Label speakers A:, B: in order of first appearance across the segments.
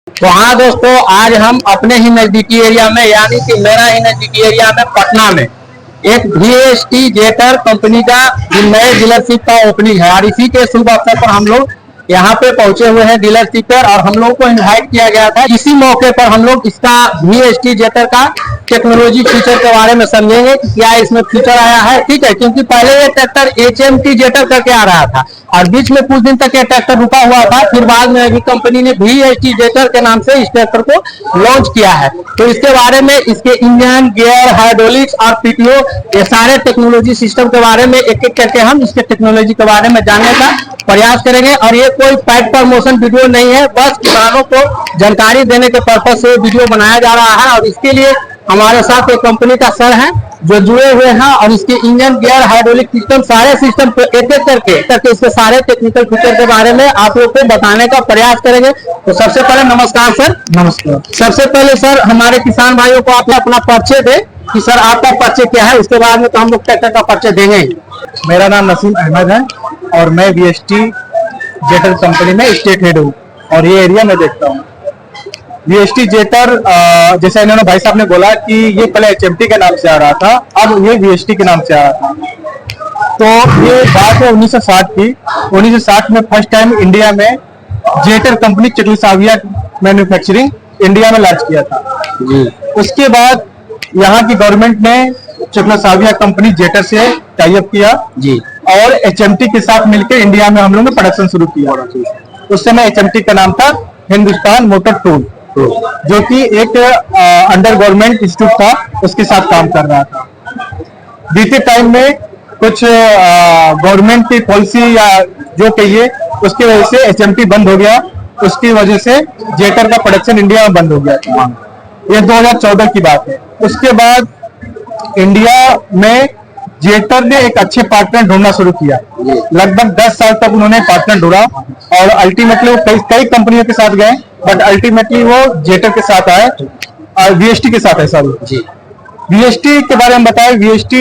A: तो हाँ दोस्तों, आज हम अपने ही नजदीकी एरिया में यानी कि मेरा ही नजदीकी एरिया में पटना में एक VST जेटर कंपनी का नए डीलरशिप का ओपनिंग है और इसी के शुभ अवसर पर हम लोग यहाँ पे पहुंचे हुए हैं डीलरशिप पर और हम लोगों को इनवाइट किया गया था। इसी मौके पर हम लोग इसका VST जेटर का टेक्नोलॉजी फीचर के बारे में समझेंगे कि क्या इसमें फीचर आया है। ठीक है, क्योंकि पहले ये ट्रैक्टर HMT जेटर करके आ रहा था और बीच में कुछ दिन तक ये ट्रैक्टर रुका हुआ था। फिर बाद में अभी कंपनी ने VST जेटर के नाम से इस ट्रैक्टर को लॉन्च किया है। तो इसके बारे में, इसके इंजन, गियर, हाइड्रोलिक्स और PTO, ये सारे टेक्नोलॉजी सिस्टम के बारे में एक एक करके हम इसके टेक्नोलॉजी के बारे में जानने का प्रयास करेंगे। और ये कोई पैड प्रमोशन वीडियो नहीं है, बस किसानों को जानकारी देने के पर्पज से वीडियो बनाया जा रहा है। और इसके लिए हमारे साथ एक कंपनी का सर है जो जुड़े हुए हैं और इसके इंजन, गियर, हाइड्रोलिक सिस्टम, सारे सिस्टम को एक एक करके इसके सारे टेक्निकल फीचर के बारे में आप लोग को बताने का प्रयास करेंगे। तो सबसे पहले नमस्कार सर।
B: नमस्कार।
A: सबसे पहले सर, हमारे किसान भाइयों को आप अपना परिचय दें कि सर आपका परिचय क्या है। उसके बाद में तो हम लोग ट्रैक्टर का परिचय देंगे।
B: मेरा नाम नसीम अहमद है और मैं VST जेटर कंपनी में स्टेट हेड हूँ और ये एरिया में देखता हूँ। VST जेटर जैसे इन्होंने भाई साहब ने बोला कि ये पहले HMT के नाम से आ रहा था, अब ये VST के नाम से आ रहा था। तो ये बात है 1960 की। 1960 में फर्स्ट टाइम इंडिया में jetter company Czechoslovakia manufacturing India में लॉन्च किया था जी। उसके बाद यहाँ की गवर्नमेंट ने चेकोस्लोवाकिया कंपनी जेटर से टाई अप किया जी और HMT के साथ मिलकर इंडिया में हम लोगों ने प्रोडक्शन शुरू किया। उस समय HMT का नाम था हिंदुस्तान मोटर टूल, जो कि एक अंडर गवर्नमेंट इंस्टीट्यूट था, उसके साथ काम कर रहा था। बीते टाइम में कुछ गवर्नमेंट की पॉलिसी या जो कहिए उसकी वजह से HMT बंद हो गया। उसकी वजह से जेटर का प्रोडक्शन इंडिया में बंद हो गया। ये 2014 की बात है। उसके बाद इंडिया में जेटर ने एक अच्छे पार्टनर ढूंढना शुरू किया। लगभग 10 साल तक उन्होंने पार्टनर ढूंढा और अल्टीमेटली वो कई कंपनियों के साथ गए, बट अल्टीमेटली वो जेटर के साथ आए और VST के साथ है। सॉरी, VST के बारे में बताएं। VST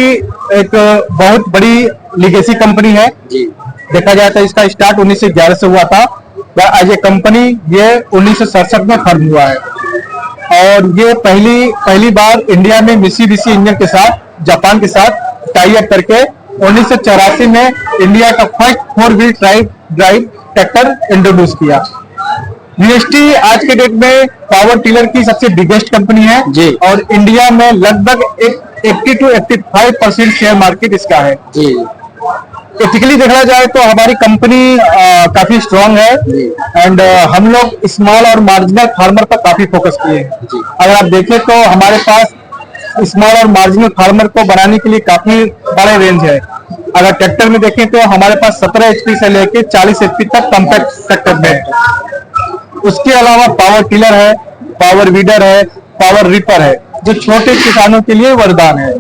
B: एक बहुत बड़ी लीगेसी कंपनी है जी। देखा जाए तो इसका स्टार्ट 1911 से हुआ था। एज ए कंपनी ये 1967 में फॉर्म हुआ है और ये पहली बार इंडिया में मित्सुबिशी इंजन के साथ, जापान के साथ टाई अप करके 1984 में इंडिया का first 4 wheel drive tractor introduce किया। VST आज के डेट में पावर टिलर की सबसे बिगेस्ट कंपनी है जी और इंडिया में लगभग 80 to 85% शेयर मार्केट इसका है जी। एथिकली देखा जाए तो हमारी कंपनी काफी स्ट्रांग है एंड हम लोग स्मॉल और मार्जिनल फार्मर पर काफी फोकस किए हैं। अगर आप देखें तो हमारे पास स्मॉल और मार्जिनल फार्मर को बनाने के लिए काफी बड़े रेंज है। अगर ट्रैक्टर में देखें तो हमारे पास 17 HP से लेके 40 HP तक कॉम्पैक्ट ट्रैक्टर है। उसके अलावा पावर टिलर है, पावर वीडर है, पावर रीपर है, जो छोटे किसानों के लिए वरदान है।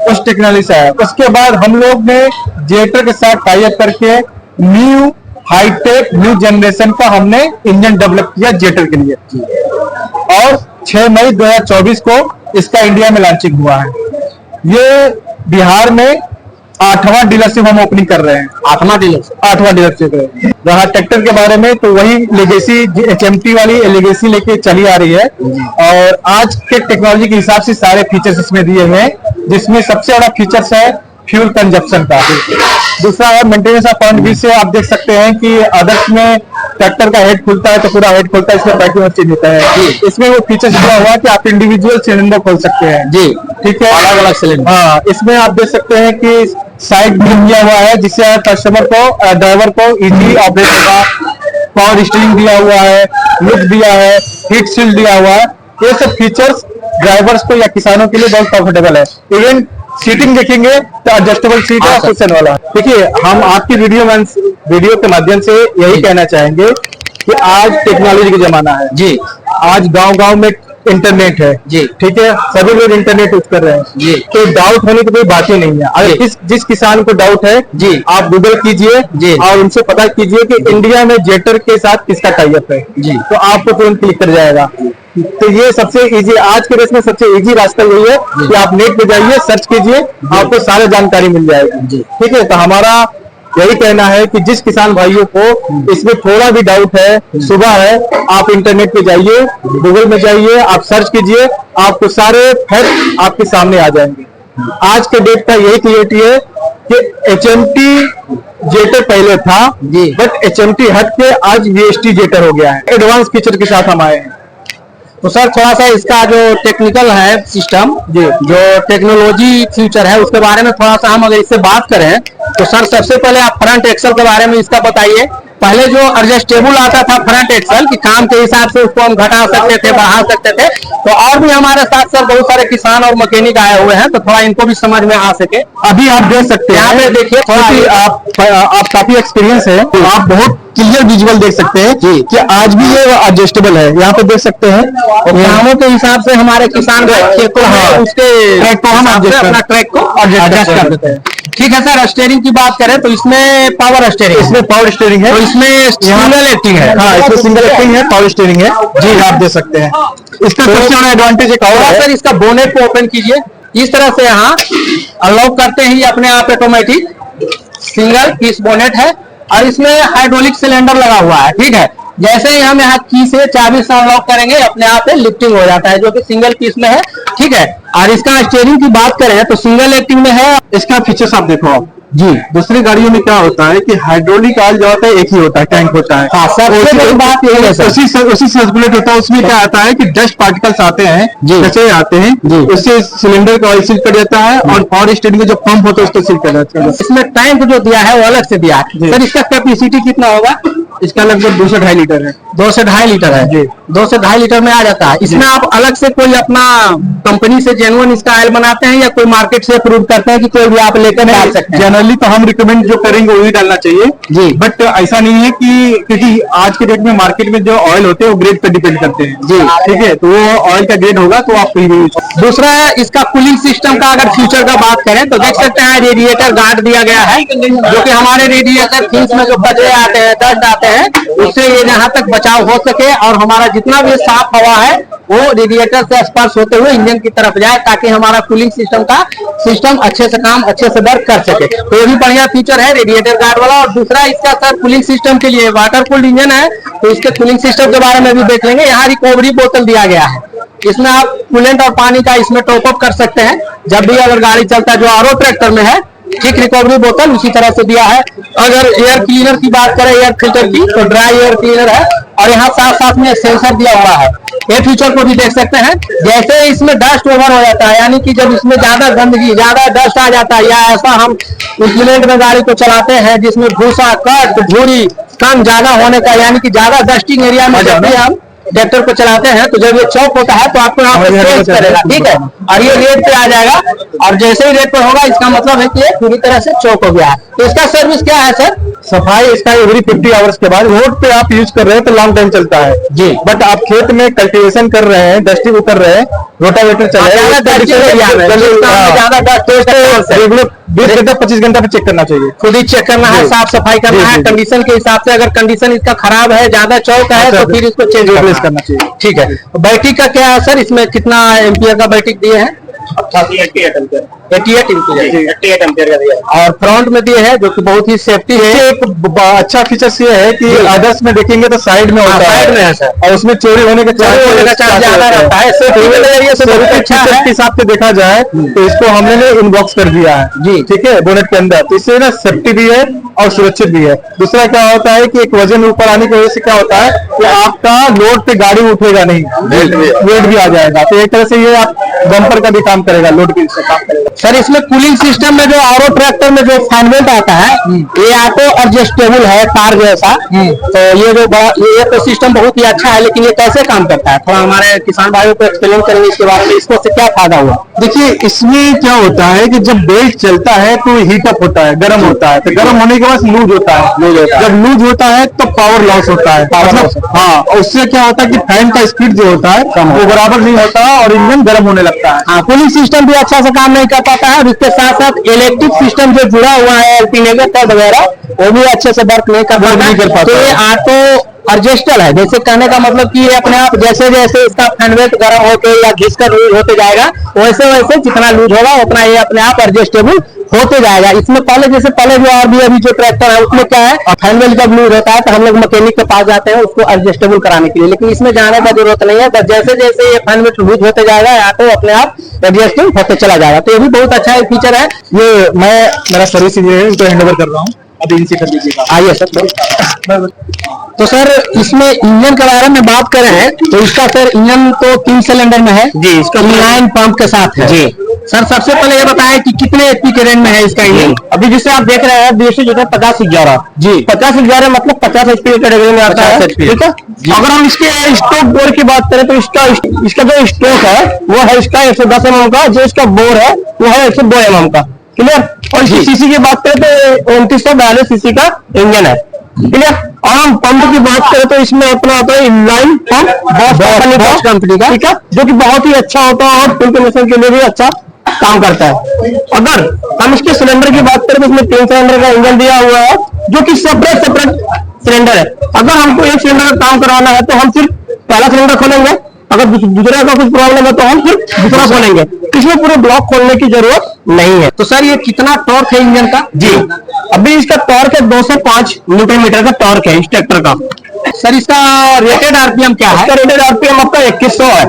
B: उस टेक्नोलॉजी से है। उसके बाद हम लोग ने जेटर के साथ टाई अप करके न्यू हाईटेक न्यू जनरेशन का हमने इंजन डेवलप किया जेटर के लिए और 6 मई 2024 को इसका इंडिया में लॉन्चिंग हुआ है। ये बिहार में 8वां डीलरशिप हम ओपनिंग कर रहे हैं। 8वां डीलरशिप है। रहा ट्रैक्टर के बारे में तो वही लेगेसी HMT वाली लेगेसी लेके चली आ रही है और आज के टेक्नोलॉजी के हिसाब से सारे फीचर्स इसमें दिए हुए हैं, जिसमें सबसे बड़ा फीचर्स है फ्यूल कंजप्शन का। दूसरा है मेंटेनेंस ऑफ पॉइंट व्यू से आप देख सकते हैं कि अदर्स में ट्रैक्टर का हेड खुलता है तो पूरा हेड खुलता है, इसमें पैकिंग चेंज होता है। इसमें वो फीचर्स दिया हुआ है कि आप इंडिविजुअल सिलेंडर खोल सकते हैं जी। ठीक है, अलग अलग सिलेंडर। हाँ, इसमें आप देख सकते हैं कि साइड भी दिया हुआ है जिससे कस्टमर को, ड्राइवर को इजी ऑपरेट होगा। पावर स्टीयरिंग दिया हुआ है, लुक दिया है, हीट शील्ड दिया हुआ है। ये सब फीचर्स ड्राइवर्स को या किसानों के लिए बहुत कंफर्टेबल है। इवन सीटिंग देखेंगे तो एडजस्टेबल सीट है, कुशन वाला। देखिए, हम आपकी वीडियो के माध्यम से यही कहना चाहेंगे कि आज टेक्नोलॉजी का जमाना है जी। आज गांव-गांव में इंटरनेट है जी। ठीक है, सभी लोग इंटरनेट यूज कर रहे हैं जी। तो डाउट होने की कोई बात ही नहीं है। अगर जिस किसान को डाउट है जी, आप गूगल कीजिए जी और उनसे पता कीजिए कि इंडिया में जेटर के साथ किसका टाई अप है जी, तो आपको तुरंत क्लिक कर जाएगा। तो ये सबसे इजी, आज के डेट में सबसे इजी रास्ता यही है कि आप नेट पे जाइए, सर्च कीजिए, आपको सारी जानकारी मिल जाएगी। ठीक है, तो हमारा यही कहना है कि जिस किसान भाइयों को इसमें थोड़ा भी डाउट है, सुबह है, आप इंटरनेट पे जाइए, गूगल में जाइए, आप सर्च कीजिए, आपको सारे फैक्ट आपके सामने आ जाएंगे। आज के डेट का यही क्लियरिटी है कि HMT जेटर पहले था जी, बट HMT हट के आज VST जेटर हो गया है। एडवांस फीचर के साथ हम आए हैं।
A: तो सर थोड़ा सा इसका जो टेक्निकल है सिस्टम जी, जो टेक्नोलॉजी फ्यूचर है उसके बारे में थोड़ा सा हम अगर इससे बात करें तो सर सबसे पहले आप फ्रंट एक्सल के बारे में इसका बताइए। पहले जो एडजस्टेबल आता था फ्रंट एक्सल कि काम के हिसाब से उसको हम घटा सकते थे, बढ़ा सकते थे, तो और भी हमारे साथ सर बहुत सारे किसान और मैकेनिक आए हुए हैं, तो थोड़ा इनको भी समझ में आ सके।
B: अभी आप देख सकते हैं, यहाँ पे देखिए थोड़ा आप काफी एक्सपीरियंस है, तो आप बहुत क्लियर विजुअल देख सकते हैं कि आज भी ये एडजस्टेबल है। यहाँ पे देख सकते हैं
A: और कामों के हिसाब से हमारे किसान खेतों में उसके ट्रैक को हम अपना ट्रैक को एडजस्ट कर देते हैं। ठीक है सर, स्टीयरिंग की बात करें तो इसमें पावर स्टीयरिंग,
B: इसमें पावर स्टीयरिंग है,
A: तो इसमें सिंगल एक्टिंग है।
B: हाँ, इसमें सिंगल एक्टिंग है, पावर स्टीयरिंग है जी, आप देख सकते हैं। इसका सबसे बड़ा एडवांटेज एक और है
A: सर, इसका बोनेट को ओपन कीजिए, इस तरह से यहाँ अनलॉक करते ही अपने आप ऑटोमेटिक सिंगल पीस बोनेट है और इसमें हाइड्रोलिक सिलेंडर लगा हुआ है। ठीक है, जैसे ही हम यहाँ की से चाबी से अनलॉक करेंगे अपने आप लिफ्टिंग हो जाता है, जो कि सिंगल पीस में है। ठीक है, और इसका स्टीयरिंग की बात करें तो सिंगल एक्टिंग में है।
B: इसका फीचर्स आप देखो आप जी। दूसरी गाड़ियों में क्या होता है कि हाइड्रोलिक ऑयल जो होता है एक ही होता है, टैंक होता है।
A: हाँ सर, बात यही है सर,
B: उसी सर्कुलेट होता है। उसमें क्या आता है कि डस्ट पार्टिकल्स आते हैं, कचरे आते हैं जी, उससे सिलेंडर का ऑयल सील कर जाता है और पावर स्टेशन में जो पंप होता है उसको सील कर जाता है।
A: इसमें टैंक जो दिया है वो अलग से दिया है। सर इसका कैपेसिटी कितना होगा?
B: इसका लगभग 2 से 2.5 लीटर है।
A: 2 से 2.5 लीटर है जी, 2 से 2.5 लीटर में आ जाता है। इसमें आप अलग से कोई अपना कंपनी से जेन्युइन इसका ऑयल बनाते हैं या कोई मार्केट से अप्रूव करते हैं कि कोई भी आप लेकर डाल सकते हैं?
B: जनरली तो हम रिकमेंड जो करेंगे वही डालना चाहिए जी, बट ऐसा नहीं है कि क्योंकि आज के डेट में मार्केट में जो ऑयल होते हैं वो ग्रेड पर डिपेंड करते हैं जी। ठीक है, तो वो ऑयल का ग्रेड होगा तो आप कहीं भी।
A: दूसरा है इसका कूलिंग सिस्टम का, अगर फ्यूचर का बात करें तो देख सकते हैं रेडिएटर गार्ड दिया गया है, जो कि हमारे रेडिएटर फिन्स में जो कचरे आते हैं, डस्ट आते हैं, उससे ये यहाँ तक बचाव हो सके और हमारा जितना भी साफ हवा है वो रेडिएटर से स्पर्श होते हुए इंजन की तरफ जाए, ताकि हमारा कूलिंग सिस्टम का सिस्टम अच्छे से काम अच्छे से वर्क कर सके। तो ये भी बढ़िया फीचर है रेडिएटर गार्ड वाला। और दूसरा इसका सर कूलिंग सिस्टम के लिए वाटर कूल्ड इंजन है, तो इसके कूलिंग सिस्टम के बारे में भी देख लेंगे। यहाँ रिकवरी बोतल दिया गया है, इसमें आप कूलेंट और पानी का इसमें टॉप अप कर सकते हैं जब भी अगर गाड़ी चलता है, जो आरओ ट्रैक्टर में है। ठीक, रिकवरी बोतल उसी तरह से दिया है। अगर एयर क्लीनर की बात करें, एयर फिल्टर की, तो ड्राई एयर क्लीनर है और यहाँ साथ साथ में सेंसर दिया हुआ है। ये फीचर को भी देख सकते हैं। जैसे इसमें डस्ट ओवर हो जाता है, यानी कि जब इसमें ज्यादा गंदगी, ज्यादा डस्ट आ जाता है, या ऐसा हम इंप्लीमेंट में गाड़ी को चलाते हैं जिसमें भूसा, कट, धूरी, कम ज्यादा होने का, यानी कि ज्यादा डस्टिंग एरिया में जब भी हम ट्रैक्टर को चलाते हैं तो जब ये चौक होता है तो आपको यहाँ पे सेंस करेगा। ठीक है, और ये रेड पे आ जाएगा और जैसे ही रेड पर होगा इसका मतलब है कि ये पूरी तरह से चौक हो गया है। तो इसका सर्विस क्या है सर?
B: सफाई इसका एवरी 50 आवर्स के बाद। रोड पे आप यूज कर रहे हैं तो लॉन्ग टाइम चलता है जी, बट आप खेत में कल्टीवेशन कर रहे हैं, डस्टिंग उतर रहे हैं, रोटावेटर चल रहा है, रेगुलर 20 घंटा 25 घंटा पे चेक करना चाहिए,
A: खुद ही चेक करना है, साफ सफाई करना है कंडीशन के हिसाब से। अगर कंडीशन इसका खराब है, ज्यादा चौक है, तो फिर इसको चेंज
B: करना चाहिए।
A: ठीक है, बैटरी का क्या है सर? इसमें कितना एम्पियर का बैटरी दिए हैं? 88 एम्पियर का दिया है और फ्रंट में दिए है, जो कि बहुत ही सेफ्टी है।
B: एक अच्छा फीचर ये है कि अदर्स में देखेंगे तो साइड में होता है,
A: साइड में है सर,
B: और उसमें चोरी होने का चांस
A: ज्यादा रहता है।
B: के हिसाब से देखा जाए तो इसको हमने इनबॉक्स कर दिया है जी। ठीक है, बोनेट के अंदर, तो इससे ना सेफ्टी भी है और सुरक्षित भी है। दूसरा क्या होता है कि एक वजन ऊपर आने की वजह से क्या होता है कि आपका लोड पे गाड़ी उठेगा नहीं, वेट भी आ जाएगा। तो एक तरह से ये आप बम्पर का भी काम करेगा, लोड भी काम करेगा।
A: सर इसमें कूलिंग सिस्टम में जो आरओ ट्रैक्टर में जो फैन बेल्ट आता है ये ऑटो एडजस्टेबल है, कार जैसा। तो ये जो ये तो सिस्टम बहुत ही अच्छा है, लेकिन ये कैसे काम करता है थोड़ा हमारे किसान भाइयों को एक्सप्लेन करेंगे इसके बारे में, इसको से क्या फायदा हुआ?
B: देखिए, इसमें क्या होता है कि जब बेल्ट चलता है तो हीटअप होता है, गर्म होता है, तो गर्म होने के बाद लूज होता है। जब लूज होता है तो पावर लॉस होता है, मतलब हाँ, उससे क्या होता है कि फैन का स्पीड जो होता है वो बराबर नहीं होता और इंजन गर्म होने लगता है।
A: हाँ, कूलिंग सिस्टम भी अच्छा से काम नहीं कर पाता है और इसके साथ साथ इलेक्ट्रिक सिस्टम जो जुड़ा हुआ है, अल्टरनेटर वगैरह, वो भी अच्छे से वर्क नहीं कर पाता। तो ये ऑटो एडजस्टेबल है। जैसे कहने का मतलब कि ये अपने आप जैसे जैसे इसका फैनवेट गर्म होते या घिस कर लूज होते जाएगा, वैसे वैसे जितना लूज होगा उतना ये अपने आप एडजस्टेबल होते जाएगा। इसमें पहले जैसे पहले जो और भी अभी जो ट्रैक्टर है उसमें क्या है, फैनवेल जब लूज होता है तो हम लोग मैकेनिक के पास जाते हैं उसको एडजस्टेबल कराने के लिए, लेकिन इसमें जाने का जरूरत नहीं है। बस जैसे जैसे ये फैनवेल लूज होते जाएगा या तो अपने आप एडजस्टेबल होते चला जाएगा। तो ये भी बहुत अच्छा एक फीचर है।
B: ये मैं मेरा सर्विस इंजीनियर है, इनको हैंड ओवर कर रहा हूँ, अभी इनसे कर लीजिएगा।
A: आइए सर। तो सर इसमें इंजन के बारे में बात करें तो इसका सर इंजन तो 3 सिलेंडर में है
B: जी, इसका
A: इनलाइन पंप के साथ है
B: जी।
A: सर सबसे पहले ये बताएं कि कितने एचपी के रेंज में है इसका इंजन।
B: अभी जिसे आप देख रहे हैं बीएसटी जेटर 5011
A: जी
B: 5011 मतलब 50 एचपी के कैटेगरी में आता है,
A: 50 HP
B: ठीक है। अगर हम इसके स्टोक बोर की बात करें तो इसका जो स्टोक है वो है इसका 110 mm का, जो इसका बोर है वो है 102 mm का, क्लियर। और इसकी सीसी की बात करें तो 2942 सीसी का इंजन है, क्लियर। और हम पंप की बात करें तो इसमें अपना होता है इनलाइन पंप बॉश कंपनी का, ठीक है, जो कि बहुत ही अच्छा होता है और फिल्ट्रेशन के लिए भी अच्छा काम करता है। अगर हम इसके सिलेंडर की बात करें तो इसमें 3 सिलेंडर का इंजन दिया हुआ है, जो कि सेपरेट सिलेंडर है। अगर हमको एक सिलेंडर का काम करवाना है तो हम सिर्फ पहला सिलेंडर खोलेंगे, अगर दूसरे का कुछ प्रॉब्लम है तो हम फिर दूसरा खोलेंगे, इसमें पूरे ब्लॉक खोलने की जरूरत नहीं है।
A: तो सर ये कितना टॉर्क है इंजन का?
B: जी अभी इसका टॉर्क है 205 न्यूटन मीटर का टॉर्क है इस ट्रैक्टर का।
A: सर इसका रेटेड आरपीएम क्या है?
B: इसका रेटेड आरपीएम आपका 2100 है।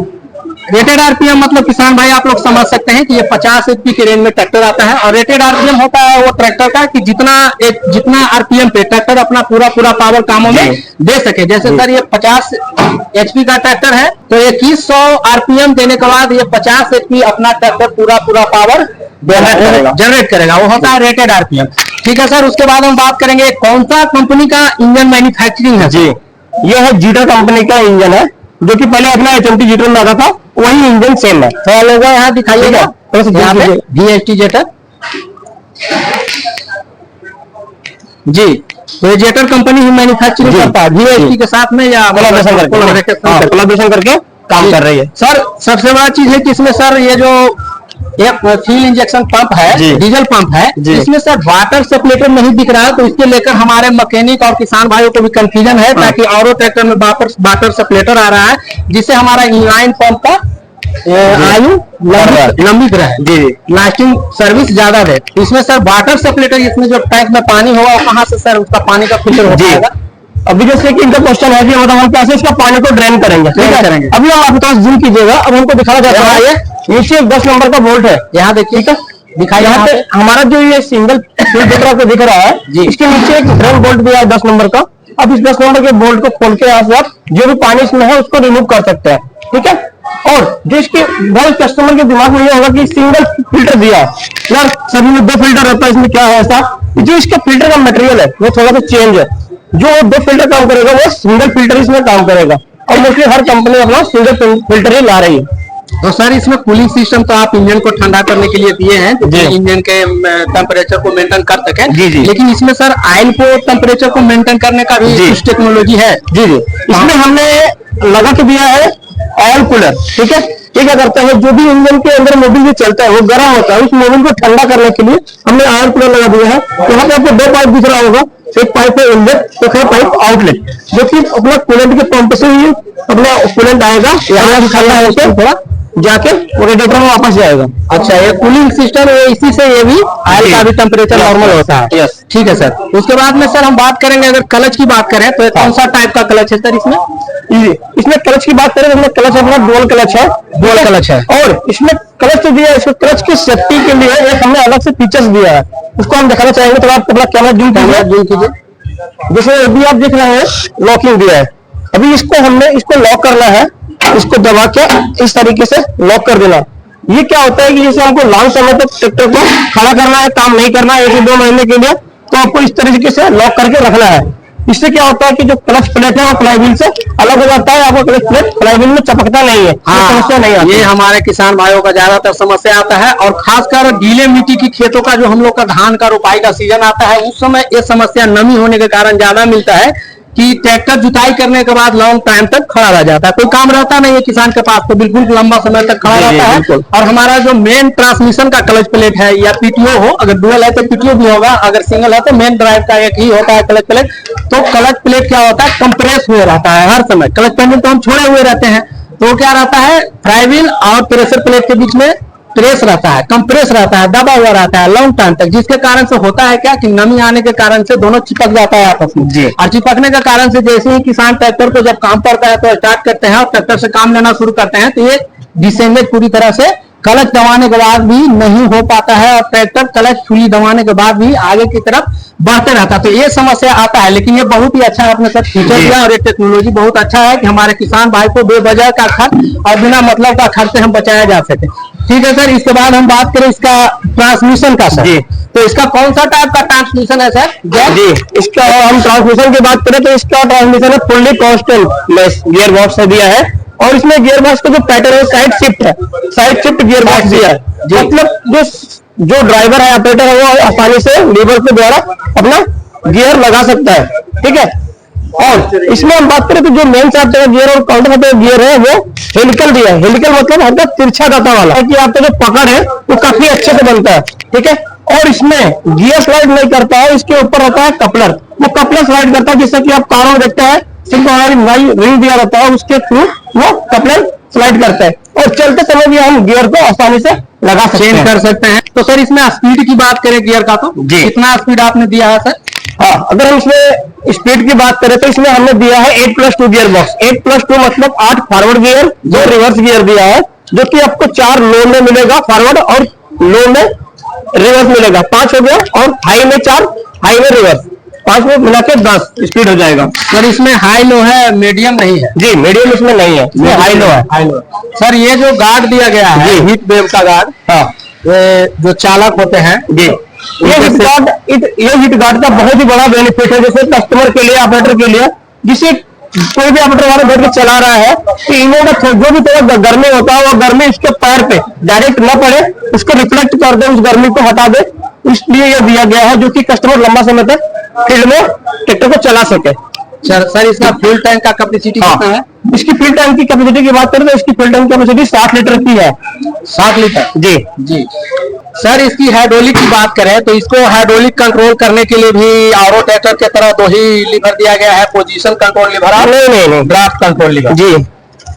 A: रेटेड आरपीएम मतलब किसान भाई आप लोग समझ सकते हैं कि ये 50 एचपी के रेंज में ट्रैक्टर आता है, और रेटेड आरपीएम होता है वो ट्रैक्टर का कि जितना आरपीएम पे ट्रैक्टर अपना पूरा पावर कामों में दे सके। जैसे सर ये 50 एचपी का ट्रैक्टर है तो 2100 आरपीएम देने के बाद ये 50 एचपी अपना ट्रैक्टर पूरा पावर जनरेट करेगा, वो होता है रेटेड आरपीएम। ठीक है सर, उसके बाद हम बात करेंगे कौन सा कंपनी का इंजन मैन्युफैक्चरिंग है।
B: जी ये है जीटर कंपनी का इंजन है, जो कि पहले अपना HMT जीटर में आता था, वही इंजन सेम है।
A: तो लोग यहाँ दिखाइएगा यहाँ पे VST जेटर जी, तो जेटर कंपनी ही मैन्युफैक्चरिंग करता है VST के साथ में या
B: कोलैबोरेशन करके काम कर रही है।
A: सर सबसे बड़ा चीज है कि इसमें सर ये जो एक फ्यूल इंजेक्शन पंप है, डीजल पंप है, इसमें सर वाटर सप्लेटर नहीं दिख रहा है, तो इसके लेकर हमारे मैकेनिक और किसान भाइयों को भी कंफ्यूजन है, ताकि औरो ट्रैक्टर में वाटर सप्लेटर आ रहा है जिससे हमारा इनलाइन पंप का आयु लंबित रहे, जी लास्टिंग सर्विस ज्यादा दे। इसमें सर वाटर सप्लेटर, इसमें जो टैंक में पानी होगा वहां से सर उसका पानी का फिल्टर हो जाएगा।
B: अभी जैसे कि इनका क्वेश्चन है कि मतलब हम कैसे इसका पानी को ड्रेन करेंगे, ठीक है करेंगे। अभी हम आपके पास जूम कीजिएगा, अब हमको दिखाना चाहता है नीचे 10 नंबर का बोल्ट है, यहाँ देखिए, ठीक है दिखाई। यहाँ पे हमारा जो ये सिंगल फिल्टर आपको दिख रहा है जी, इसके नीचे एक ड्रेन बोल्ट भी है 10 नंबर का। अब इस 10 नंबर के बोल्ट को खोल के यहाँ से आप जो भी पानी इसमें है उसको रिमूव कर सकते हैं, ठीक है। और जो इसके बहुत कस्टमर के दिमाग में ये होगा कि सिंगल फिल्टर दिया है यार, सभी में 2 फिल्टर रहता है, इसमें क्या है ऐसा? जो इसका फिल्टर का मटेरियल है वो थोड़ा सा चेंज है, जो 2 फिल्टर काम करेगा वो सिंगल फिल्टर इसमें काम करेगा, और मोस्टली हर कंपनी अपना सिंगल फिल्टर ही ला रही है।
A: तो सर इसमें कूलिंग सिस्टम तो आप इंजन को ठंडा करने के लिए दिए हैं, तो इंजन के टेम्परेचर को मेंटेन कर सके, लेकिन इसमें सर ऑयल को टेम्परेचर को मेंटेन करने का भी कुछ टेक्नोलॉजी है।
B: जी इसमें हमने लगा के दिया है ऑयल कूलर, ठीक है। ये क्या करता है, जो भी इंजन के अंदर मोबिल जो चलता है वो गर्म होता है, उस मोबिल को ठंडा करने के लिए हमने ऑयल कूलर लगा दिया है। यहाँ पे आपको 2 पाइप दिख रहा होगा, एक पाइप है इनलेट, एक है पाइप आउटलेट, जो कि अपना कूलेंट के पंप से ही अपना कूलेंट आएगा, यहाँ से ठंडा होकर थोड़ा जाके रेडिएटर में वापस जाएगा।
A: अच्छा, ये कूलिंग सिस्टम है, इसी से ये भी ऑयल का भी टेम्परेचर नॉर्मल होता है। ठीक है सर। उसके बाद में सर हम बात करेंगे, अगर क्लच की बात करें तो कौन सा टाइप का क्लच है सर इसमें?
B: इसमें क्लच की बात करें तो इसमें क्लच अपना डुअल क्लच है,
A: डुअल क्लच है।
B: और इसमें क्लच तो दिया है, इसमें क्लच की सेफ्टी के लिए एक हमने अलग से फीचर्स दिया है, उसको हम दिखाना चाहेंगे। तो आप अपना कैमरा जूम कीजिए। जैसे अभी आप देख रहे हैं लॉकिंग दिया है, अभी इसको लॉक करना है, इसको दबा के इस तरीके से लॉक कर देना। ये क्या होता है कि जैसे हमको लॉन्ग समय तक ट्रैक्टर को खड़ा करना है, काम नहीं करना है 1 से 2 महीने के लिए, तो आपको इस तरीके से लॉक करके रखना है। इससे क्या होता है कि जो क्लच प्लेट है वो फ्लाईव्हील से अलग हो जाता है, आपको क्लच प्लेट फ्लाईव्हील में चपकता नहीं है, समस्या नहीं आती।
A: ये हमारे किसान भाइयों का ज्यादातर समस्या आता है, और खासकर गीले मिट्टी की खेतों का जो हम लोग का धान का रोपाई का सीजन आता है, उस समय ये समस्या नमी होने के कारण ज्यादा मिलता है कि ट्रैक्टर जुताई करने के बाद लॉन्ग टाइम तक खड़ा रह जाता है, कोई काम रहता नहीं है किसान के पास, तो बिल्कुल लंबा समय तक खड़ा रहता है। और हमारा जो मेन ट्रांसमिशन का क्लच प्लेट है या पीटीओ हो, अगर डुअल है तो पीटीओ भी होगा, अगर सिंगल है तो मेन ड्राइव का एक ही होता है क्लच प्लेट। तो क्लच प्लेट क्या होता है, कंप्रेस हुए रहता है हर समय। क्लच प्लेट तो हम छोड़े हुए रहते हैं, तो क्या रहता है, फ्लाईव्हील और प्रेशर प्लेट के बीच में प्रेस रहता है, कंप्रेस रहता है, दबा हुआ रहता है लॉन्ग टाइम तक, जिसके कारण से होता है क्या कि नमी आने के कारण से दोनों चिपक जाता है आपस में। और चिपकने के कारण से जैसे ही किसान ट्रैक्टर को जब काम पड़ता है तो स्टार्ट करते हैं और ट्रैक्टर से काम लेना शुरू करते हैं, तो ये डिसेंगेज पूरी तरह से क्लच दबाने के बाद भी नहीं हो पाता है और ट्रैक्टर क्लच फुली दबाने के बाद भी आगे की तरफ बढ़ते रहता है। तो ये समस्या आता है, लेकिन ये बहुत ही अच्छा आपने सब फीचर दिया और ये टेक्नोलॉजी बहुत अच्छा है कि हमारे किसान भाई को बेवजह का खर्च और बिना मतलब का खर्च से हम बचाया जा सके। ठीक है सर, इसके बाद हम बात करें इसका ट्रांसमिशन का सर। जी, तो इसका कौन सा टाइप का ट्रांसमिशन है सर? जी, इसका हम ट्रांसमिशन की बात करें तो इसका ट्रांसमिशन है फुल्ली कांस्टेंट गियर बॉक्स से दिया है, और इसमें गियर बॉक्स का जो पैटर्न है साइड शिफ्ट है, साइड शिफ्ट गियर बॉक्स दिया है। मतलब जो ड्राइवर है, ऑपरेटर है, वो आसानी से लीवर के द्वारा अपना गियर लगा सकता है। ठीक है, और इसमें हम बात करें तो जो मेन साइड का गियर और काउंटर साइड का गियर है वो हेलिकल दिया है। हेलिकल मतलब हल्का तिरछा दाता वाला है कि आपका जो पकड़ है वो काफी अच्छे से बनता है। ठीक है, और इसमें गियर स्लाइड नहीं करता है, इसके ऊपर रहता है कपलर, वो कपलर स्लाइड करता है, जिससे कि आप कारों में देखते हैं सिर्फ हमारी नई रिंग दिया रहता है, उसके थ्रू वो कपलर स्लाइड करता है और चलते समय भी हम गियर को आसानी से लगा चेंज कर सकते हैं। तो सर इसमें स्पीड की बात करें गियर का तो कितना स्पीड आपने दिया है सर? हाँ, अगर हम इसमें स्पीड की बात करें तो इसमें हमने दिया है 8+2 गियर बॉक्स। 8+2 मतलब 8 फॉरवर्ड गियर, 2 रिवर्स गियर दिया है, जो कि आपको 4 लो में मिलेगा फॉरवर्ड और लो में रिवर्स मिलेगा, 5 हो गया, और हाई में 4, हाई में रिवर्स, 5 में मिला के 10 स्पीड हो जाएगा। सर इसमें हाई लो है, मीडियम नहीं है? जी, मीडियम इसमें नहीं है, इसमें हाई लो है। हाई लो सर, ये जो गार्ड दिया गया है हीट वेव का गार्ड, हाँ, जो चालक होते हैं जी, ये हीट गार्ड का बहुत ही बड़ा बेनिफिट है, जैसे कस्टमर के लिए, ऑपरेटर के लिए, जिसे कोई भी ऑपरेटर वाला बैठ के चला रहा है तो इन्हें का जो भी थोड़ा गर्मी होता है वो गर्मी इसके पैर पे डायरेक्ट न पड़े, उसको रिफ्लेक्ट कर दे, उस गर्मी को हटा दे, इसलिए ये दिया गया है, जो कि कस्टमर लंबा समय तक फील्ड में ट्रैक्टर को चला सके। सर इसका फ्यूल टैंक का कैपेसिटी कितना है? इसकी फ्यूल टैंक की कैपेसिटी की बात करें तो इसकी फ्यूल टैंक कैपेसिटी 7 लीटर की है। 7 लीटर? जी जी। सर इसकी हाइड्रोलिक की बात करें तो इसको हाइड्रोलिक कंट्रोल करने के लिए भी आरो ट्रैक्टर के तरह 2 ही लीवर दिया गया है, पोजीशन कंट्रोल लीवर? नहीं, ड्राफ्ट कंट्रोल लीवर। जी,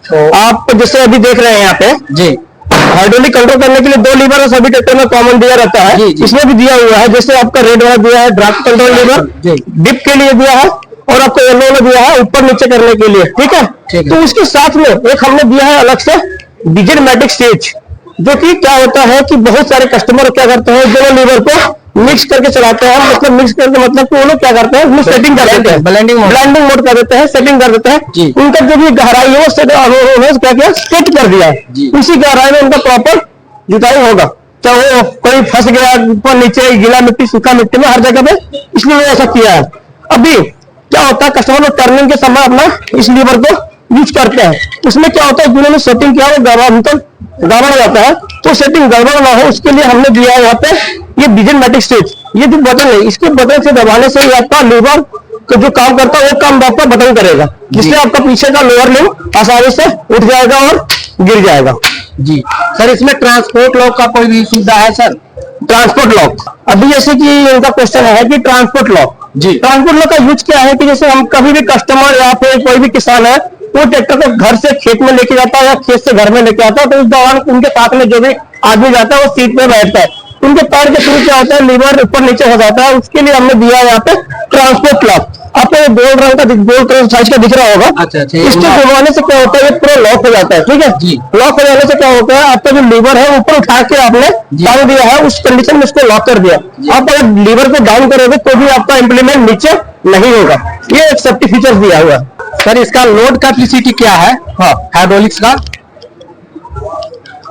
A: तो आप जैसे अभी देख रहे हैं यहाँ पे जी, हाइड्रोलिक कंट्रोल करने के लिए 2 लीवर सभी ट्रैक्टर में कॉमन दिया रहता है, इसमें भी दिया हुआ है। जैसे आपका रेड वाला दिया है ड्राफ्ट कंट्रोल लीवर, डिप के लिए दिया है, और आपको येलो में दिया है ऊपर नीचे करने के लिए। ठीक है, तो इसके साथ में एक हमने दिया है अलग से डिजिटल मैटिक स्विच, जो कि क्या होता है कि बहुत सारे कस्टमर क्या करते हैं, दोनों लीवर को मिक्स करके चलाते हैं, मतलब मिक्स करके मतलब कि वो लोग क्या करते हैं, सेटिंग कर देते हैं, ब्लेंडिंग मोड कर देते हैं, सेटिंग कर देते हैं, उनका जो भी गहराई है वो क्या सेट कर दिया है, उसी गहराई में उनका प्रॉपर जुताई होगा, चाहे वो कोई फंस गया ऊपर नीचे, गीला मिट्टी सूखा मिट्टी में हर जगह पे, इसलिए ऐसा किया है। अभी क्या होता है, कस्टमर लोग टर्निंग के समय अपना इस लीवर को यूज करते हैं, उसमें क्या होता है जिन्होंने सेटिंग किया वो गड़बड़ हो जाता है, तो सेटिंग गड़बड़ ना हो उसके लिए हमने दिया है यहाँ पे ये डिजिटल मैटिक स्विच। ये जो बटन है, इसके बटन से दबाने से ही आपका लीवर तो जो काम करता है वो काम आपका बटन करेगा, जिससे आपका पीछे का लोअर लिंब आसानी से उठ जाएगा और गिर जाएगा। जी सर, इसमें ट्रांसपोर्ट लॉक का कोई भी सुविधा है सर? ट्रांसपोर्ट लॉक, अभी जैसे कि इनका क्वेश्चन है कि ट्रांसपोर्ट लॉक, जी ट्रांसपोर्ट लॉक का यूज क्या है कि जैसे हम कभी भी कस्टमर या फिर कोई भी किसान है वो ट्रैक्टर को घर से खेत में लेके जाता है या खेत से घर में लेके आता है, तो उस दौरान उनके साथ में जो भी आदमी जाता है वो सीट पे बैठता है, उनके पैर के थ्रू क्या होता है लीवर ऊपर नीचे हो जाता है, उसके लिए हमने दिया है यहाँ पे ट्रांसपोर्ट लॉक। आपको गोल्ड रंग का गोल्ड कलर साइज का दिख रहा होगा। अच्छा, इसके घुमाने से क्या होता है, ये पूरा लॉक हो जाता है। ठीक है जी, लॉक हो जाने से क्या होता है, आपका जो लीवर है ऊपर उठा के आपने डाल दिया है, उस कंडीशन में इसको लॉक कर दिया, आप अगर लीवर को डाउन करोगे तो भी आपका इम्प्लीमेंट नीचे नहीं होगा। ये एक सेफ्टी फीचर दिया हुआ है। सर इसका लोड कैपेसिटी क्या है? हाँ, हाइड्रोलिक्स का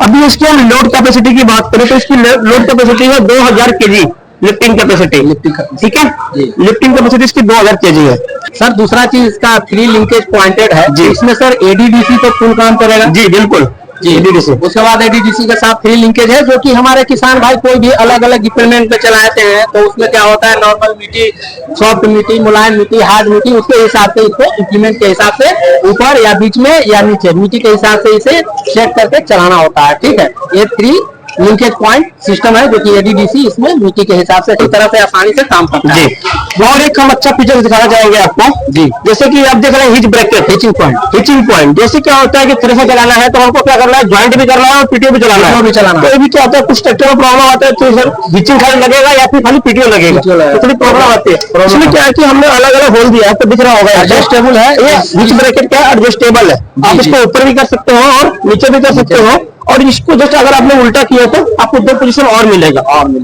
A: अभी इसकी हम लोड कैपेसिटी की बात करें तो इसकी लोड कैपेसिटी है 2000 केजी लिफ्टिंग कैपेसिटी। ठीक है, लिफ्टिंग कैपेसिटी इसकी 2000 केजी है। सर दूसरा चीज इसका 3 लिंकेज पॉइंटेड है जी, इसमें सर एडीडीसी तो फुल काम करेगा? जी बिल्कुल, जी
C: एडीडीसी।
A: उसके बाद एडीडीसी के साथ फ्री लिंकेज है, जो कि हमारे किसान भाई कोई भी अलग अलग इक्विपमेंट पे चलाते हैं तो उसमें क्या होता है, नॉर्मल मिट्टी, सॉफ्ट मिट्टी, मुलायम मिट्टी, हार्ड मिट्टी, उसके हिसाब से इसको इम्प्लीमेंट के हिसाब से ऊपर या बीच में या नीचे मिट्टी के हिसाब से इसे सेट करके चलाना होता है। ठीक है, ये 3 लिंकेज पॉइंट सिस्टम है जो कि एडीडीसी इसमें मिट्टी के हिसाब से अच्छी तरह से आसानी से काम करता है।
C: जी, और एक हम अच्छा फीचर दिखाना चाहेंगे आपको।
A: जी,
C: जैसे कि आप देख रहे हैं हिच ब्रैकेट, हिचिंग पॉइंट। जैसे क्या होता है कि थ्रेसर चलाना है तो हमको क्या करना है, जॉइंट भी करना है और पीटीओ भी चलाना है। तो भी क्या होता है, कुछ ट्रैक्टर में प्रॉब्लम आता है तो सर हिचिंग खाली लगेगा या फिर खाली पीटीओ लगेगा, तो थोड़ी प्रॉब्लम आती है। इसमें क्या है कि हमने अलग अलग होल दिया है, तो दिख रहा होगा
A: एडजस्टेबल है।
C: ये हिच ब्रैकेट क्या एडजस्टेबल है, आप इसको ऊपर भी कर सकते हो और नीचे भी कर सकते हो, और इसको जस्ट अगर आपने उल्टा किया तो आपको 2 पोजीशन और मिलेगा।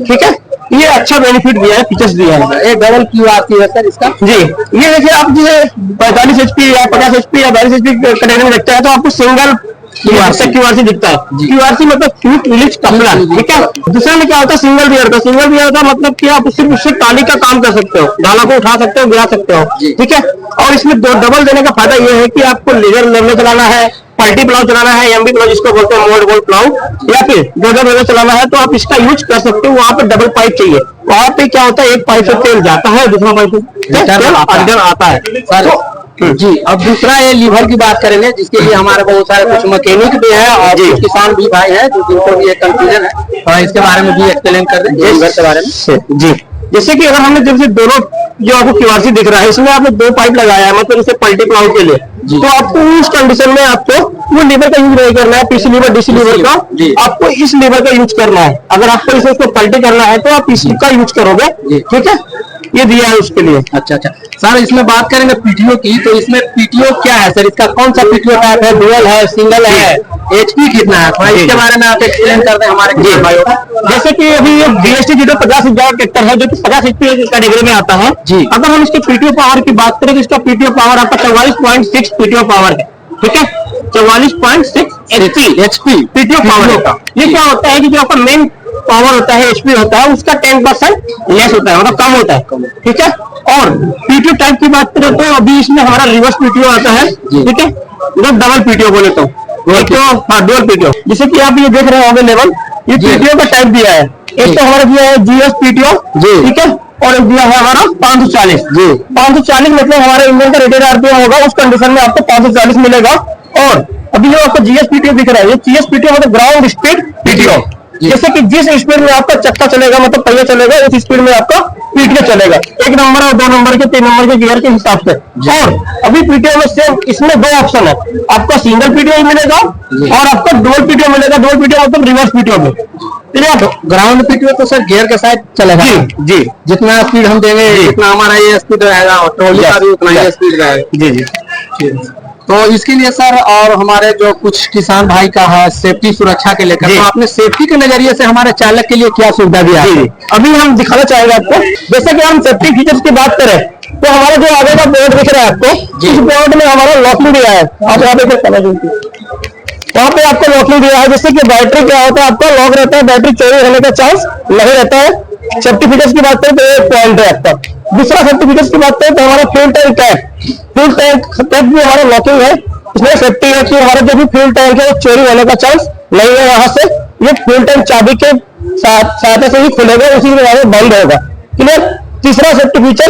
C: ठीक है, ये अच्छा बेनिफिट दिया है, फीचर्स दिया है।
A: एक डबल क्यूआरसी है सर इसका।
C: जी, ये देखिए आप जैसे 45 HP या 50 HP या 42 HP कैटेगरी में देखते हैं तो आपको सिंगल क्यूआरसी दिखता है। क्यूआरसी मतलब क्विक रिलीज कपलर। ठीक है, दूसरे में क्या होता है, सिंगल गियर का। सिंगल गियर का मतलब कि आप सिर्फ उससे टाली का काम कर सकते हो, डाला को उठा सकते हो, गिरा सकते हो। ठीक है, और इसमें डबल देने का फायदा ये है कि आपको लेजर लेवल चलाना है, पल्टी प्लाव चलाना है, एमबी प्लाव जिसको बोलते हैं, मोड गोल प्लाव, या फिर डोजर चलाना है तो आप इसका यूज कर सकते हो। वहां पे डबल पाइप चाहिए, वहां पे क्या होता है, एक पाइप से तेल जाता है, दूसरा पाइप से अंदर आता है
A: सर। जी, अब दूसरा ये लीवर की बात करेंगे, जिसके लिए हमारे बहुत सारे कुछ मैकेनिक भी हैं और कुछ किसान भी भाई हैं जो जिनको भी कंफ्यूजन है, और इसके बारे में भी एक्सप्लेन कर देंगे लीवर के बारे में।
C: जी, जैसे कि अगर हमने जैसे दोनों जो आपको क्यूआरसी दिख रहा है इसमें आपने 2 पाइप लगाया है, मतलब इसे पल्टी प्लाव के लिए, तो आपको उस कंडीशन में आपको वो लीवर का यूज नहीं करना है, पीसी लीवर डीसी लीवर का, आपको इस लीवर का यूज करना है। अगर आपको इसे उसको पल्टी करना है तो आप इसका यूज करोगे। ठीक है, ये दिया है उसके लिए।
A: अच्छा सर, इसमें बात करेंगे पीटीओ की, तो इसमें पीटीओ क्या है सर, इसका कौन सा पीटीओ टाइप है, डुअल है, सिंगल है, एचपी कितना है, थोड़ा इसके बारे में आप एक्सप्लेन कर दें हमारे किसान भाइयों को।
C: जैसे कि अभी ये बीएसटी 50,000 ट्रैक्टर है जो कि 50 HP कैटेगरी में आता है।
A: जी,
C: अगर हम इसके पीटीओ पावर की बात करें तो इसका पीटीओ पावर आपका 44.6 पीटीओ पावर है। ठीक है, 44.6 एचपी पीटीओ पावर का। ये क्या होता है कि जो आपका मेन पावर होता है, एचपी होता है, उसका 10% लेस होता है, मतलब कम होता है। ठीक है, और पीटीओ टाइप की बात करें तो अभी इसमें हमारा रिवर्स पीटीओ आता है। ठीक है, डबल पीटीओ बोले तो डुअल पीटीओ, जैसे कि आप ये देख रहे होंगे लेवल, ये पीटीओ का टाइप दिया है। एक तो हमारा दिया है जीएस पीटीओ। ठीक है, और एक दिया है हमारा 540। 540 मतलब हमारे इंजन का रेटेड आरपीएम होगा, उस कंडीशन में आपको 540 मिलेगा। और अभी जो आपको जीएस पीटीओ दिख रहा है, ये जीएस पीटीओ मतलब ग्राउंड स्पीड पीटीओ, जैसे कि जिस स्पीड में आपका चक्का चलेगा, मतलब पहिया चलेगा, उस स्पीड में आपका पीटीओ चलेगा, 1 नंबर और 2 नंबर के 3 नंबर के गियर के हिसाब से। और अभी पीटीओ में सेम इसमें 2 ऑप्शन है, आपका सिंगल पीटीओ मिलेगा और आपका डुअल पीटीओ मिलेगा। डुअल पीटीओ मतलब रिवर्स पीटीओ में।
A: ग्राउंड पीटीओ तो सर गियर के साथ चलेगा।
C: जी,
A: जितना स्पीड हम देंगे जितना हमारा ये स्पीड रहेगा, और ट्रॉली का भी उतना ही स्पीड रहेगा।
C: जी।
A: तो इसके लिए सर, और हमारे जो कुछ किसान भाई का है सेफ्टी सुरक्षा के लेकर, तो आपने सेफ्टी के नजरिए से हमारे चालक के लिए क्या सुविधा दिया है?
C: अभी हम दिखाना चाहेंगे आपको। जैसे कि हम सेफ्टी फीचर्स की बात करें तो हमारा जो आगे का बोर्ड दिख रहा है आपको, इस बोर्ड में हमारा लॉकिंग दिया है। आप यहाँ पे वहाँ पे आपको लॉकिंग दिया है, जैसे कि बैटरी क्या होता है, आपका लॉक रहता है, बैटरी चोरी होने का चांस नहीं रहता है। सेफ्टी फीचर्स की बात करें तो एक पॉइंट है आपका। दूसरा सेफ्टी फीचर्स की बात करें तो हमारा फ्यूल टैंक टैप भी हमारा लॉकिंग है। इसमें सेफ्टी है कि हमारा जो भी फ्यूल टैंक है वो चोरी होने का चांस नहीं है। यहाँ से ये फ्यूल टैंक चाबी के सहायता से ही खुलेगा, उसी में बंद होगा। क्लियर। तीसरा सेफ्टी फीचर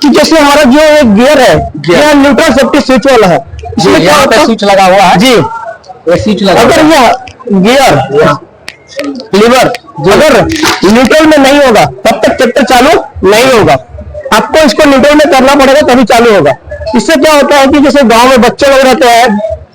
C: कि जैसे हमारा जो एक गियर है, यह न्यूट्रल सेफ्टी स्विच वाला है। इसमें क्या होता है,
A: स्विच लगा हुआ है।
C: जी,
A: स्विच लगा,
C: अगर यह गियर लीवर अगर न्यूट्रल में नहीं होगा तब तक ट्रैक्टर चालू नहीं होगा। आपको इसको न्यूट्रल में करना पड़ेगा तभी चालू होगा। इससे क्या होता है कि जैसे गांव में बच्चे लोग रहते हैं,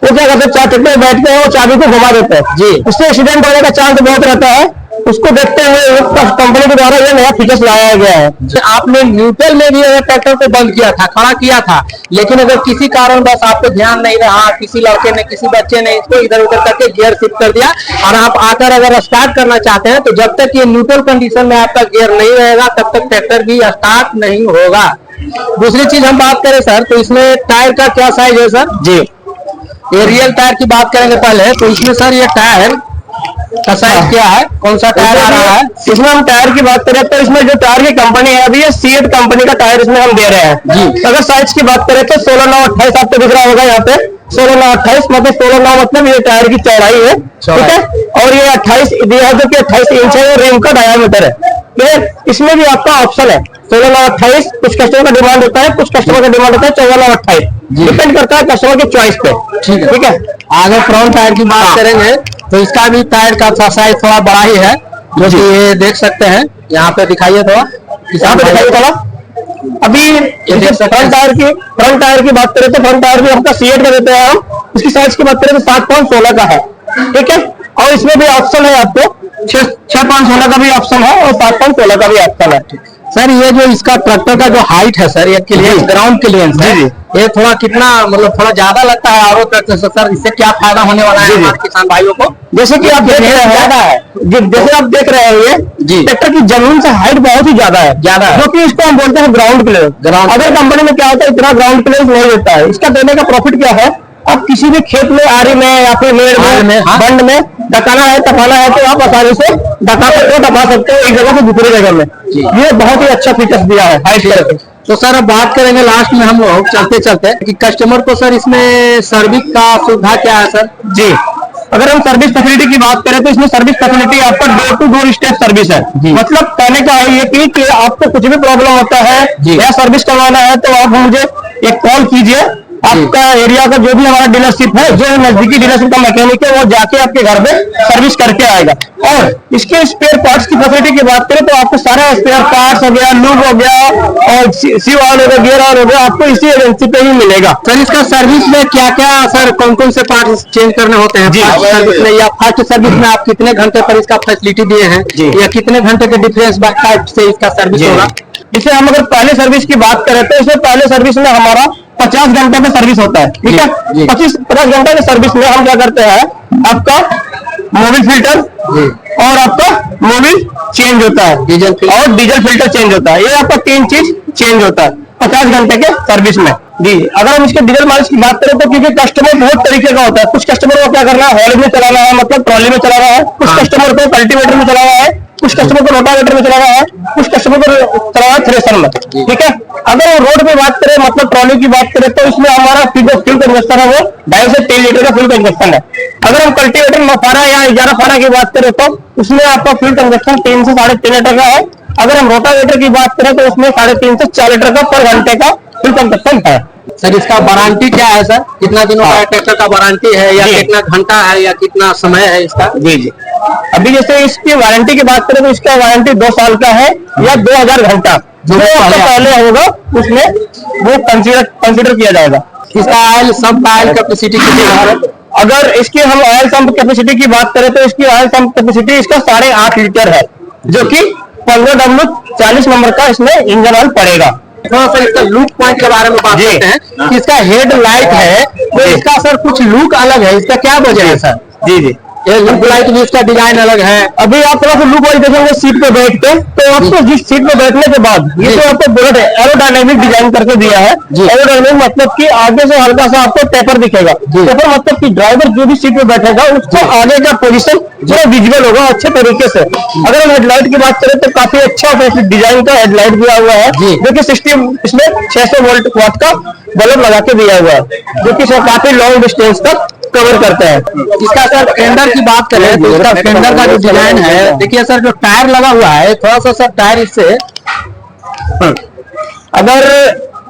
C: वो क्या करते हैं, ट्रैक्टर में बैठते हैं, वो चाबी को घुमा देते हैं। जी, उससे एक्सीडेंट होने का चांस बहुत रहता है। उसको देखते हुए कंपनी के द्वारा ये नया फीचर्स लाया गया है।
A: आपने न्यूट्रल में भी अगर ट्रैक्टर को बंद किया था, खड़ा किया था, लेकिन अगर किसी कारण बस आपको ध्यान नहीं रहा, किसी लड़के ने, किसी बच्चे ने इसको इधर उधर करके गियर शिफ्ट कर दिया, और आप आकर अगर स्टार्ट करना चाहते हैं, तो जब तक ये न्यूट्रल कंडीशन में आपका गियर नहीं रहेगा तब तक ट्रैक्टर भी स्टार्ट नहीं होगा। दूसरी चीज हम बात करें सर, तो इसमें टायर का क्या साइज है सर?
C: जी,
A: ये रियल टायर की बात करेंगे पहले, तो इसमें सर ये टायर का साइज क्या है, कौन सा टायर आ रहा है?
C: इसमें हम टायर की बात करें तो इसमें जो टायर की कंपनी है अभी ये सीएट कंपनी का टायर इसमें हम दे रहे हैं। जी, अगर साइज की बात करें तो 16 9 28 आपको दिख रहा होगा यहाँ पे, 16/9/28 मतलब 16/9 मतलब ये टायर की चौड़ाई है, ठीक है। और ये 28 इंच है, रिम का डायामीटर है, ठीक है। इसमें भी आपका ऑप्शन है 16/9/28, कुछ कस्टमर का डिमांड होता है, कुछ कस्टमर का डिमांड होता है 14/9/28, डिपेंड करता है कस्टमर के चॉइस पे, ठीक है।
A: आगे फ्रंट टायर की बात करेंगे तो इसका भी टायर का साइज थोड़ा बड़ा ही है, जो कि ये देख सकते हैं। यहाँ पे दिखाइए थोड़ा,
C: यहाँ पे दिखाइए थोड़ा। अभी फ्रंट टायर की बात करें तो फ्रंट टायर भी आपका सीएट का देते हैं हम। इसकी साइज की बात करें तो 7.16 का है, ठीक है। और इसमें भी ऑप्शन है आपको 6.16 का भी ऑप्शन है और 7.16 का भी ऑप्शन है।
A: सर ये जो इसका ट्रैक्टर का जो हाइट है सर, ये क्लियरेंस, ग्राउंड क्लियरेंस है, ये थोड़ा कितना मतलब थोड़ा ज्यादा लगता है आरो ट्रैक्टर से सर, इससे क्या फायदा होने वाला है हमारे किसान भाइयों को?
C: जैसे कि आप देख रहे हैं ज्यादा है, जैसे आप देख रहे हैं ये ट्रैक्टर की जमीन से हाइट बहुत ही ज्यादा है, जो कि इसको हम बोलते हैं ग्राउंड क्लियरेंस। अगर कंपनी में क्या होता है, इतना ग्राउंड क्लियरेंस नहीं देता है। इसका देने का प्रॉफिट क्या है, आप किसी भी खेत में, आरी में या फिर मेड़ में, बंड में डकाना है, टपाना है तो आप आसानी से टपा सकते हो एक जगह से दूसरी जगह में। ये बहुत ही अच्छा फीचर्स दिया है हाइट करके।
A: तो सर अब बात करेंगे लास्ट में हम लोग चलते चलते कि कस्टमर को सर इसमें सर्विस का सुविधा क्या है सर?
C: जी, अगर हम सर्विस फैसिलिटी की बात करें तो इसमें सर्विस फैसिलिटी आपका door to door step service है। मतलब कहने का है ये कि आपको कुछ भी प्रॉब्लम होता है या सर्विस करवाना है तो आप मुझे एक कॉल कीजिए, आपका एरिया का जो भी हमारा डीलरशिप है, जो नजदीकी डीलरशिप का मैकेनिक है, वो जाके आपके घर पे सर्विस करके आएगा। और इसके स्पेयर पार्ट्स की फैसिलिटी की बात करें तो आपको सारा स्पेयर पार्ट्स हो गया, लूब हो गया और सी ऑयल हो गया, गियर ऑयल हो गया, आपको इसी एजेंसी पे ही मिलेगा।
A: सर इसका सर्विस में क्या क्या सर कौन कौन से पार्ट चेंज करने होते हैं सर्विस में, या फर्स्ट सर्विस में आप कितने घंटे पर इसका फैसिलिटी दिए हैं, या कितने घंटे के डिफरेंस से इसका सर्विस होगा?
C: इसे हम अगर पहले सर्विस की बात करें तो इसमें पहले सर्विस में हमारा 50 घंटे में सर्विस होता है, ठीक है। 50 घंटे के सर्विस में हम क्या करते हैं, आपका मोबिल फिल्टर और आपका मोबिल चेंज होता है, डीजल फिल्टर चेंज होता है। ये आपका 3 चीज चेंज होता है 50 घंटे के सर्विस में। जी, अगर हम इसके डीजल मालिश की बात करें तो क्योंकि कस्टमर बहुत तरीके का होता है, कुछ कस्टमर को क्या करना है, हॉल में चलाना है, मतलब ट्रॉली में चलाना है, कुछ कस्टमर को कल्टीवेटर में चलाना है, कुछ कस्टमर को रोटावेटर में चलाना है, कुछ कस्टमर को चलाना है थ्रेशर में, ठीक है। अगर रोड पे बात करें, मतलब ट्रॉली की बात करें तो इसमें हमारा फ्यूल कंजप्शन है वो 2.5 से 3 लीटर का फ्यूल कंजप्शन है। अगर हम कल्टीवेटर 9 फारा या 11 फारा की बात करें तो उसमें आपका फ्यूल कंजप्शन 3 से 3.5 लीटर का है। अगर हम रोटावेटर की बात करें तो उसमें 3.5 से 4 लीटर का पर घंटे का फ्यूल कंजप्शन है।
A: सर इसका वारंटी क्या है सर, कितना दिनों का ट्रैक्टर का वारंटी है, या कितना घंटा है, या कितना समय है इसका?
C: जी, अभी जैसे इसकी वारंटी की बात करें तो इसका वारंटी 2 साल का है या 2000 घंटा जो पहले होगा उसमें वो कंसीडर किया जाएगा।
A: इसका ऑयल सब ऑयल कैपेसिटी कितनी है?
C: अगर इसकी हम ऑयल पंप कैपेसिटी की बात करें तो इसकी ऑयल पंप कैपेसिटी इसका 8.5 लीटर है, जो कि 15W 40 नंबर का इसमें इंजन ऑयल पड़ेगा।
A: थोड़ा सा इसका लुक पॉइंट के बारे में बात करते हैं कि इसका हेड लाइट है तो इसका सर कुछ लुक अलग है, इसका क्या वजह है सर?
C: जी,
A: ये लुक लाइट भी इसका डिजाइन अलग है।
C: अभी आप थोड़ा सा लुक वाइज देखेंगे सीट पे बैठ के तो आपको जिस सीट पे बैठने के बाद ये तो आपको बुलेट एरोडायनेमिक डिजाइन करके दिया है। एरोडायनेमिक मतलब कि आगे से हल्का सा आपको टेपर दिखेगा, टेपर मतलब कि ड्राइवर जो भी सीट पे बैठेगा उसको आगे का पोजीशन पूरा विजुअल होगा अच्छे तरीके से। अगर हम हेडलाइट की बात करें तो काफी अच्छा डिजाइन का हेडलाइट दिया हुआ है, जो कि 60 इसमें 600 वाट का बल्ब लगा के दिया हुआ है, जो कि काफी लॉन्ग डिस्टेंस तक कवर करते हैं।
A: इसका सर फेंडर की बात करें तो इसका फेंडर का जो डिजाइन है, देखिए सर जो टायर लगा हुआ है थोड़ा सा सर टायर इससे,
C: अगर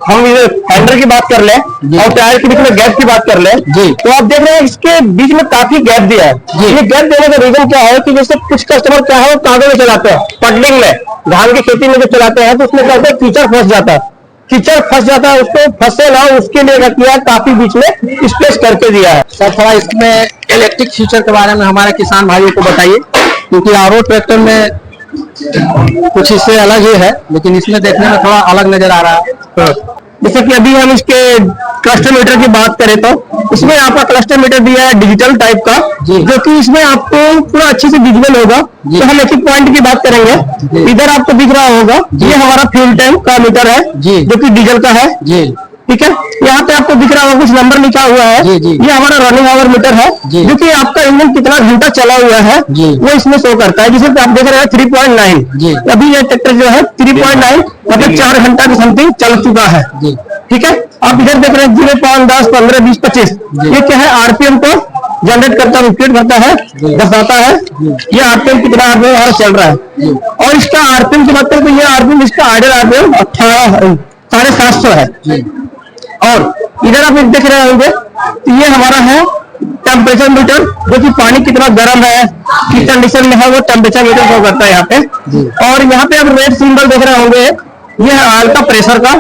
C: हम फेंडर की बात कर ले और टायर के बीच में गैप की बात कर ले तो आप देख रहे हैं इसके बीच में काफी गैप दिया है। ये गैप देने का रीजन क्या है कि जैसे कुछ कस्टमर क्या है कागज में चलाते हैं, पडलिंग में धान की खेती में जो चलाते हैं तो उसमें क्या होता है कीचड़ फंस जाता है, उसको फंसे ना उसके लिए क्या किया काफी बीच में स्पेस करके दिया है।
A: सर थोड़ा इसमें इलेक्ट्रिक फीचर के बारे में हमारे किसान भाइयों को बताइए, क्योंकि आरो ट्रैक्टर में कुछ इससे अलग ही है लेकिन इसमें देखने में थोड़ा अलग नजर आ रहा है।
C: जैसे कि अभी हम इसके क्लस्टर मीटर की बात करें तो इसमें आपका क्लस्टर मीटर दिया है डिजिटल टाइप का, जो कि इसमें आपको पूरा अच्छे से विजुअल होगा। तो हम एक पॉइंट की बात करेंगे, इधर आपको दिख रहा होगा ये हमारा फ्यूल टैंक का मीटर है जो कि डीजल का है, ठीक है। यहाँ पे आपको दिख रहा होगा कुछ नंबर लिखा हुआ है, ये हमारा रनिंग आवर मीटर है, जो कि आपका इंजन कितना घंटा चला हुआ है वो इसमें शो करता है। जिसे आप देख रहे हैं 3.9, अभी ये ट्रैक्टर जो है 3.9 मतलब 4 घंटा की समथिंग चल चुका है, ठीक है। आप इधर देख रहे हैं 0, 5, 10, 15, 20, 25, ये क्या है, आरपीएम को जनरेट करता है, क्रिएट करता है, दर्शाता है ये आरपीएम कितना आरपीएम हमारा चल रहा है। और इसका आरपीएम की बात करें तो ये आरपीएम, इसका आइडल आरपीएम 750 है। और इधर आप देख रहे होंगे तो ये हमारा है टेम्परेचर मीटर, जो कि पानी कितना गर्म है, किस कंडीशन में है, वो टेम्परेचर मीटर शो करता है यहाँ पे। और यहाँ पे आप रेड सिंबल देख रहे होंगे, ये है ऑयल का प्रेशर का।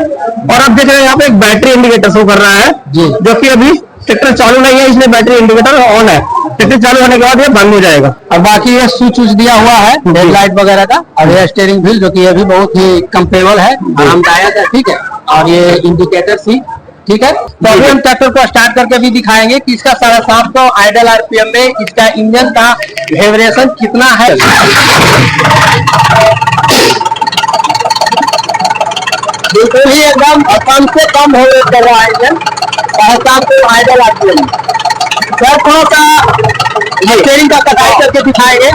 C: और आप देख रहे हैं यहाँ पे एक बैटरी इंडिकेटर शो कर रहा है, जो कि अभी ट्रैक्टर चालू नहीं है, इसलिए बैटरी इंडिकेटर ऑन है। ट्रैक्टर चालू होने के बाद ये बंद हो जाएगा।
A: और बाकी ये स्विच दिया हुआ है हेडलाइट वगैरह का, और ये स्टीयरिंग व्हील जो कि ये भी बहुत ही कंफर्टेबल है, आरामदायक है, ठीक है। और ये इंडिकेटर सी, ठीक है। तो अभी हम ट्रैक्टर को स्टार्ट करके भी दिखाएंगे कि इसका 750 आइडल आरपीएम में इसका इंजन का वाइब्रेशन कितना है। बिल्कुल ही एकदम कम से कम हो कर रहा है इंजन 750 आइडल आरपीएम। सर थोड़ा सा स्टीयरिंग का कटाई करके दिखाएंगे,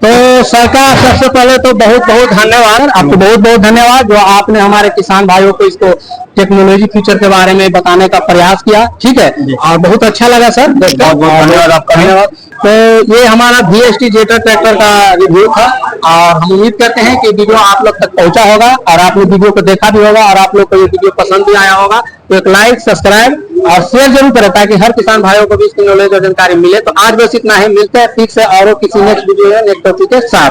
A: तो सरकार सबसे पहले तो बहुत बहुत धन्यवाद, आपको बहुत बहुत धन्यवाद जो आपने हमारे किसान भाइयों को इसको टेक्नोलॉजी फ्यूचर के बारे में बताने का प्रयास किया, ठीक है। और बहुत अच्छा लगा सर, बहुत बहुत धन्यवाद आपका, धन्यवाद। तो ये हमारा VST जेटर ट्रैक्टर का रिव्यू था, और हम उम्मीद करते हैं कि वीडियो आप लोग तक पहुंचा होगा, और आपने वीडियो को देखा भी होगा, और आप लोग को ये वीडियो पसंद भी आया होगा। तो एक लाइक, सब्सक्राइब और शेयर जरूर करें, ताकि हर किसान भाइयों को भी इसकी नॉलेज और जानकारी मिले। तो आज बस इतना ही, मिलते हैं ठीक से और किसी नेक्स्ट वीडियो में नेक्स्ट टॉपिक के साथ।